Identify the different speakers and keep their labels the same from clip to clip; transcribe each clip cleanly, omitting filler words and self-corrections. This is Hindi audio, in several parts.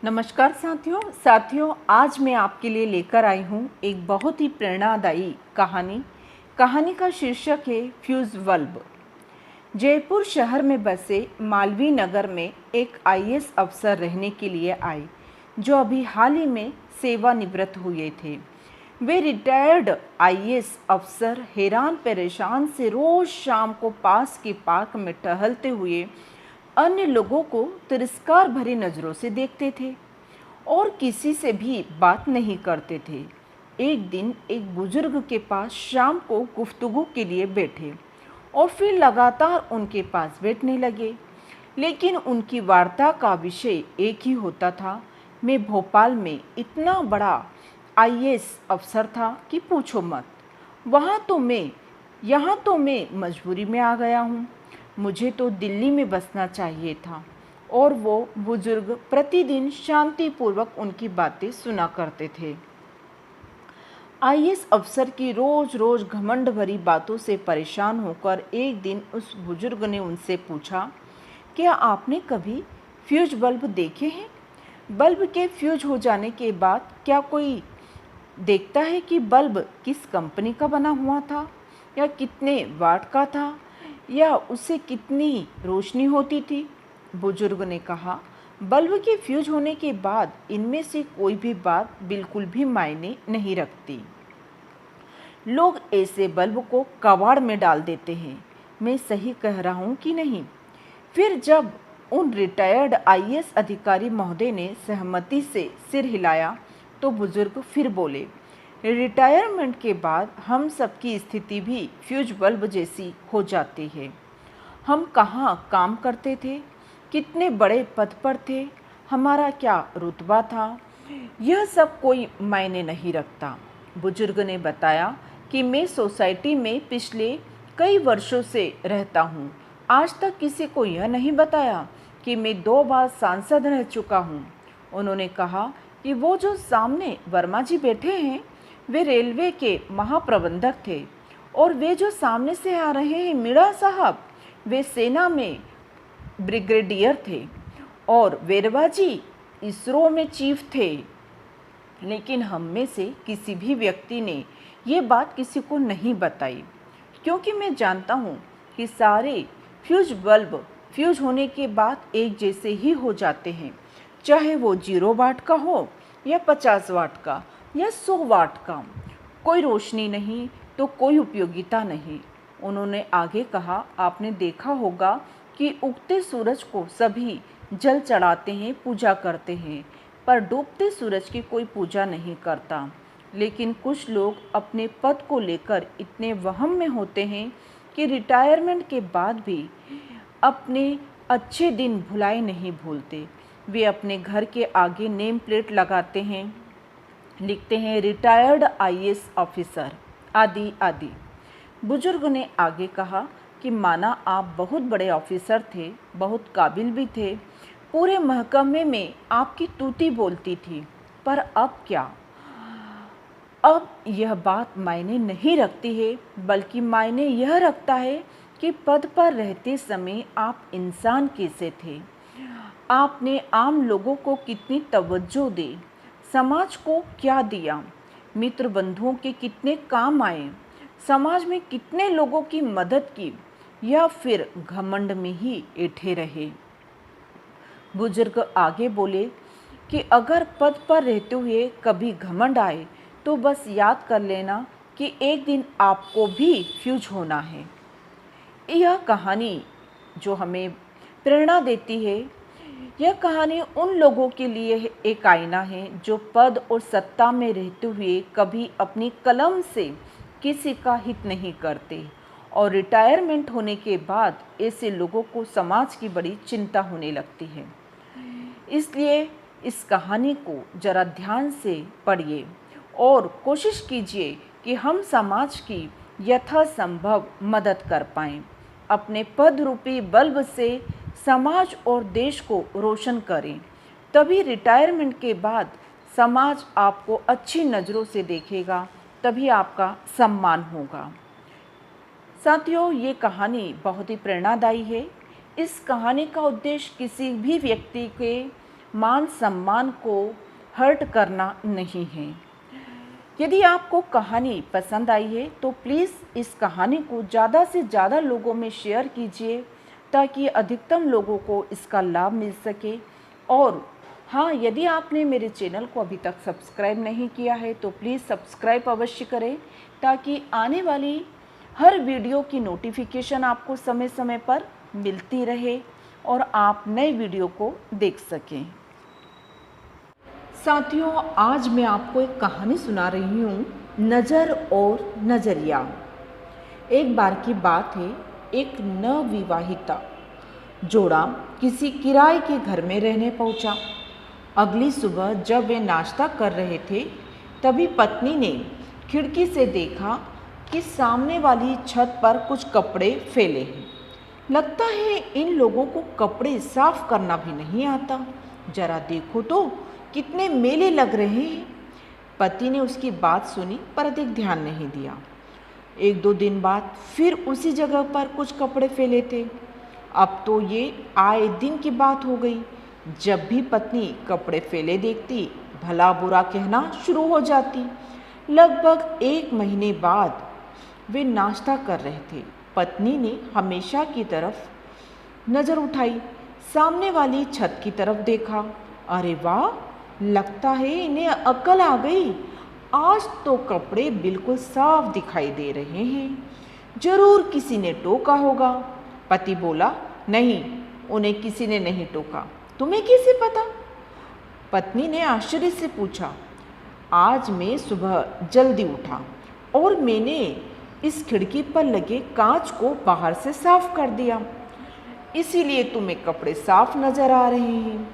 Speaker 1: नमस्कार साथियों आज मैं आपके लिए लेकर आई हूँ एक बहुत ही प्रेरणादायी कहानी का शीर्षक है फ्यूज बल्ब। जयपुर शहर में बसे मालवीय नगर में एक आईएएस अफसर रहने के लिए आए जो अभी हाल ही में सेवानिवृत्त हुए थे। वे रिटायर्ड आईएएस अफसर हैरान परेशान से रोज शाम को पास के पार्क में टहलते हुए अन्य लोगों को तिरस्कार भरी नज़रों से देखते थे और किसी से भी बात नहीं करते थे। एक दिन एक बुजुर्ग के पास शाम को गुफ्तगू के लिए बैठे और फिर लगातार उनके पास बैठने लगे, लेकिन उनकी वार्ता का विषय एक ही होता था। मैं भोपाल में इतना बड़ा आईएएस अफसर था कि पूछो मत। यहाँ तो मैं मजबूरी में आ गया हूँ। मुझे तो दिल्ली में बसना चाहिए था। और वो बुजुर्ग प्रतिदिन शांतिपूर्वक उनकी बातें सुना करते थे। आईएएस अफसर की रोज रोज घमंड भरी बातों से परेशान होकर एक दिन उस बुजुर्ग ने उनसे पूछा, क्या आपने कभी फ्यूज बल्ब देखे हैं? बल्ब के फ्यूज हो जाने के बाद क्या कोई देखता है कि बल्ब किस कंपनी का बना हुआ था, या कितने वाट का था, या उससे कितनी रोशनी होती थी? बुजुर्ग ने कहा, बल्ब के फ्यूज होने के बाद इनमें से कोई भी बात बिल्कुल भी मायने नहीं रखती। लोग ऐसे बल्ब को कबाड़ में डाल देते हैं। मैं सही कह रहा हूँ कि नहीं? फिर जब उन रिटायर्ड आईएएस अधिकारी महोदय ने सहमति से सिर हिलाया तो बुजुर्ग फिर बोले, रिटायरमेंट के बाद हम सबकी स्थिति भी फ्यूज बल्ब जैसी हो जाती है। हम कहाँ काम करते थे, कितने बड़े पद पर थे, हमारा क्या रुतबा था, यह सब कोई मायने नहीं रखता। बुजुर्ग ने बताया कि मैं सोसाइटी में पिछले कई वर्षों से रहता हूँ। आज तक किसी को यह नहीं बताया कि मैं 2 बार सांसद रह चुका हूँ। उन्होंने कहा कि वो जो सामने वर्मा जी बैठे हैं वे रेलवे के महाप्रबंधक थे, और वे जो सामने से आ रहे हैं मीणा साहब, वे सेना में ब्रिगेडियर थे, और वेरवा जी इसरो में चीफ थे। लेकिन हम में से किसी भी व्यक्ति ने ये बात किसी को नहीं बताई, क्योंकि मैं जानता हूँ कि सारे फ्यूज बल्ब फ्यूज होने के बाद एक जैसे ही हो जाते हैं, चाहे वो 0 वाट का हो या 50 वाट का या 100 वाट का। कोई रोशनी नहीं तो कोई उपयोगिता नहीं। उन्होंने आगे कहा, आपने देखा होगा कि उगते सूरज को सभी जल चढ़ाते हैं, पूजा करते हैं, पर डूबते सूरज की कोई पूजा नहीं करता। लेकिन कुछ लोग अपने पद को लेकर इतने वहम में होते हैं कि रिटायरमेंट के बाद भी अपने अच्छे दिन भुलाए नहीं भूलते। वे अपने घर के आगे नेम प्लेट लगाते हैं, लिखते हैं रिटायर्ड आईएएस ऑफिसर आदि आदि। बुजुर्ग ने आगे कहा कि माना आप बहुत बड़े ऑफिसर थे, बहुत काबिल भी थे, पूरे महकमे में आपकी तूती बोलती थी, पर अब क्या? अब यह बात मायने नहीं रखती है, बल्कि मायने यह रखता है कि पद पर रहते समय आप इंसान कैसे थे, आपने आम लोगों को कितनी तवज्जो दी, समाज को क्या दिया, मित्र बंधुओं के कितने काम आए, समाज में कितने लोगों की मदद की, या फिर घमंड में ही ऐठे रहे। बुजुर्ग आगे बोले कि अगर पद पर रहते हुए कभी घमंड आए तो बस याद कर लेना कि एक दिन आपको भी फ्यूज होना है। यह कहानी जो हमें प्रेरणा देती है, यह कहानी उन लोगों के लिए एक आईना है जो पद और सत्ता में रहते हुए कभी अपनी कलम से किसी का हित नहीं करते, और रिटायरमेंट होने के बाद ऐसे लोगों को समाज की बड़ी चिंता होने लगती है। इसलिए इस कहानी को जरा ध्यान से पढ़िए और कोशिश कीजिए कि हम समाज की यथासंभव मदद कर पाएं। अपने पद रूपी बल्ब से समाज और देश को रोशन करें, तभी रिटायरमेंट के बाद समाज आपको अच्छी नज़रों से देखेगा, तभी आपका सम्मान होगा। साथियों, ये कहानी बहुत ही प्रेरणादायी है। इस कहानी का उद्देश्य किसी भी व्यक्ति के मान सम्मान को हर्ट करना नहीं है। यदि आपको कहानी पसंद आई है तो प्लीज़ इस कहानी को ज़्यादा से ज़्यादा लोगों में शेयर कीजिए ताकि अधिकतम लोगों को इसका लाभ मिल सके। और हाँ, यदि आपने मेरे चैनल को अभी तक सब्सक्राइब नहीं किया है तो प्लीज़ सब्सक्राइब अवश्य करें ताकि आने वाली हर वीडियो की नोटिफिकेशन आपको समय समय पर मिलती रहे और आप नए वीडियो को देख सकें। साथियों, आज मैं आपको एक कहानी सुना रही हूँ, नज़र और नज़रिया। एक बार की बात है, एक नवविवाहिता जोड़ा किसी किराए के घर में रहने पहुंचा। अगली सुबह जब वे नाश्ता कर रहे थे तभी पत्नी ने खिड़की से देखा कि सामने वाली छत पर कुछ कपड़े फैले हैं। लगता है इन लोगों को कपड़े साफ करना भी नहीं आता, जरा देखो तो कितने मेले लग रहे हैं। पति ने उसकी बात सुनी पर अधिक ध्यान नहीं दिया। एक दो दिन बाद फिर उसी जगह पर कुछ कपड़े फैले थे। अब तो ये आए दिन की बात हो गई। जब भी पत्नी कपड़े फैले देखती भला बुरा कहना शुरू हो जाती। लगभग 1 महीने बाद वे नाश्ता कर रहे थे। पत्नी ने हमेशा की तरफ नज़र उठाई, सामने वाली छत की तरफ देखा। अरे वाह, लगता है इन्हें अक्ल आ गई। आज तो कपड़े बिल्कुल साफ दिखाई दे रहे हैं। जरूर किसी ने टोका होगा। पति बोला, नहीं, उन्हें किसी ने नहीं टोका। तुम्हें कैसे पता? पत्नी ने आश्चर्य से पूछा। आज मैं सुबह जल्दी उठा और मैंने इस खिड़की पर लगे कांच को बाहर से साफ कर दिया, इसीलिए तुम्हें कपड़े साफ नजर आ रहे हैं।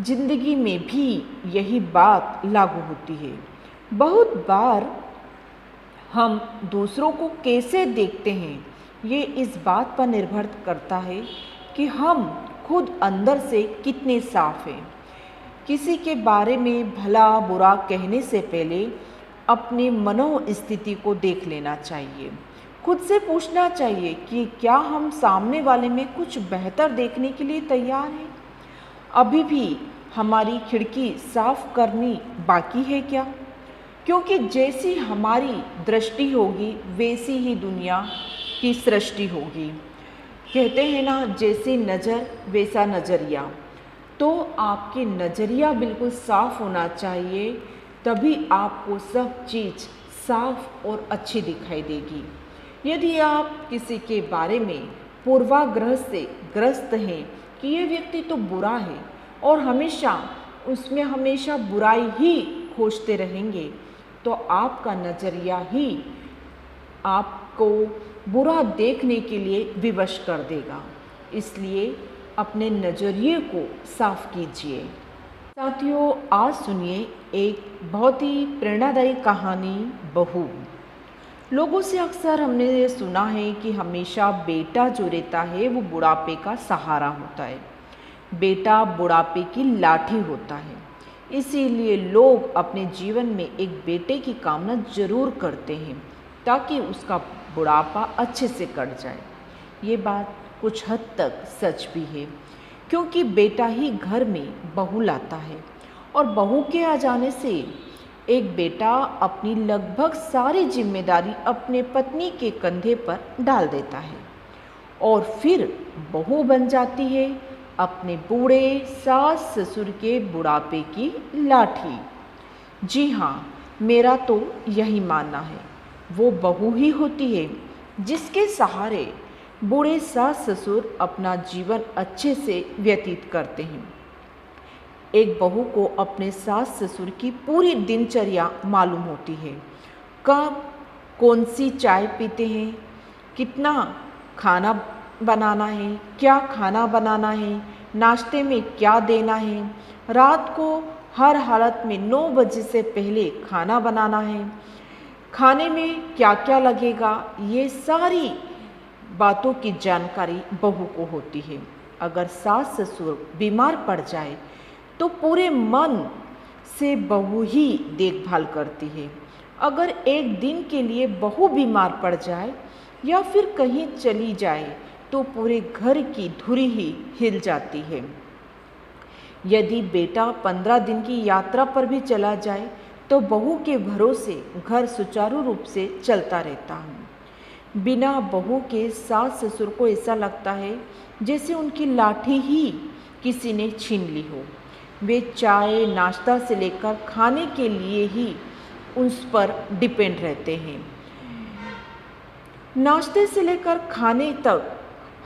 Speaker 1: जिंदगी में भी यही बात लागू होती है। बहुत बार हम दूसरों को कैसे देखते हैं ये इस बात पर निर्भर करता है कि हम खुद अंदर से कितने साफ हैं। किसी के बारे में भला बुरा कहने से पहले अपनी मनोस्थिति को देख लेना चाहिए। खुद से पूछना चाहिए कि क्या हम सामने वाले में कुछ बेहतर देखने के लिए तैयार हैं। अभी भी हमारी खिड़की साफ करनी बाकी है क्या? क्योंकि जैसी हमारी दृष्टि होगी वैसी ही दुनिया की सृष्टि होगी। कहते हैं ना, जैसी नज़र वैसा नज़रिया। तो आपके नज़रिया बिल्कुल साफ होना चाहिए, तभी आपको सब चीज़ साफ और अच्छी दिखाई देगी। यदि आप किसी के बारे में पूर्वाग्रह से ग्रस्त हैं कि ये व्यक्ति तो बुरा है और हमेशा उसमें हमेशा बुराई ही खोजते रहेंगे, तो आपका नज़रिया ही आपको बुरा देखने के लिए विवश कर देगा। इसलिए अपने नज़रिए को साफ कीजिए। साथियों, आज सुनिए एक बहुत ही प्रेरणादायी कहानी, बहू। लोगों से अक्सर हमने ये सुना है कि हमेशा बेटा जो रहता है वो बुढ़ापे का सहारा होता है। बेटा बुढ़ापे की लाठी होता है। इसीलिए लोग अपने जीवन में एक बेटे की कामना जरूर करते हैं ताकि उसका बुढ़ापा अच्छे से कट जाए। ये बात कुछ हद तक सच भी है, क्योंकि बेटा ही घर में बहू लाता है और बहू के आ जाने से एक बेटा अपनी लगभग सारी जिम्मेदारी अपने पत्नी के कंधे पर डाल देता है और फिर बहू बन जाती है अपने बूढ़े सास ससुर के बुढ़ापे की लाठी। जी हाँ, मेरा तो यही मानना है। वो बहू ही होती है जिसके सहारे बूढ़े सास ससुर अपना जीवन अच्छे से व्यतीत करते हैं। एक बहू को अपने सास ससुर की पूरी दिनचर्या मालूम होती है। कब कौन सी चाय पीते हैं, कितना खाना बनाना है, क्या खाना बनाना है, नाश्ते में क्या देना है, रात को हर हालत में 9 बजे से पहले खाना बनाना है, खाने में क्या क्या लगेगा, ये सारी बातों की जानकारी बहू को होती है। अगर सास ससुर बीमार पड़ जाए तो पूरे मन से बहू ही देखभाल करती है। अगर एक दिन के लिए बहू बीमार पड़ जाए या फिर कहीं चली जाए तो पूरे घर की धुरी ही हिल जाती है। यदि बेटा 15 दिन की यात्रा पर भी चला जाए तो बहू के भरोसे घर सुचारू रूप से चलता रहता है। बिना बहू के सास ससुर को ऐसा लगता है जैसे उनकी लाठी ही किसी ने छीन ली हो। वे चाय नाश्ता से लेकर खाने के लिए ही उस पर डिपेंड रहते हैं। नाश्ते से लेकर खाने तक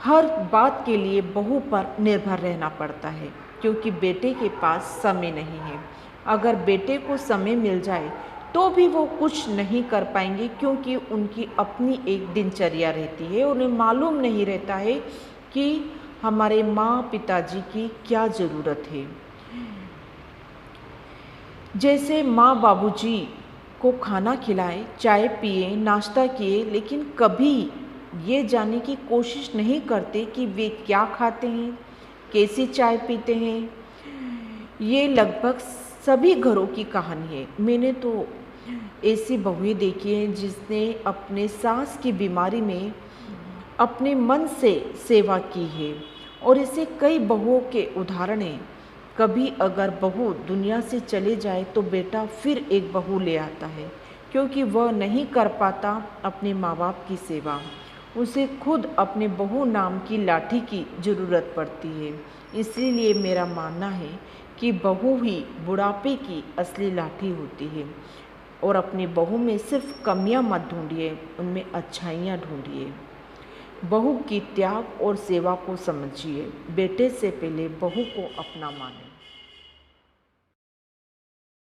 Speaker 1: हर बात के लिए बहू पर निर्भर रहना पड़ता है, क्योंकि बेटे के पास समय नहीं है। अगर बेटे को समय मिल जाए तो भी वो कुछ नहीं कर पाएंगे, क्योंकि उनकी अपनी एक दिनचर्या रहती है। उन्हें मालूम नहीं रहता है कि हमारे माँ पिताजी की क्या ज़रूरत है। जैसे माँ बाबूजी को खाना खिलाए, चाय पिए, नाश्ता किए, लेकिन कभी ये जानने की कोशिश नहीं करते कि वे क्या खाते हैं, कैसी चाय पीते हैं। ये लगभग सभी घरों की कहानी है। मैंने तो ऐसी बहुएं देखी हैं जिसने अपने सास की बीमारी में अपने मन से सेवा की है, और ऐसे कई बहुओं के उदाहरण हैं। कभी अगर बहू दुनिया से चले जाए तो बेटा फिर एक बहू ले आता है, क्योंकि वह नहीं कर पाता अपने माँ बाप की सेवा। उसे खुद अपने बहू नाम की लाठी की ज़रूरत पड़ती है। इसीलिए मेरा मानना है कि बहू ही बुढ़ापे की असली लाठी होती है। और अपनी बहू में सिर्फ कमियां मत ढूंढिए, उनमें अच्छाइयाँ ढूंढिए। बहू की त्याग और सेवा को समझिए। बेटे से पहले बहू को अपना मानिए।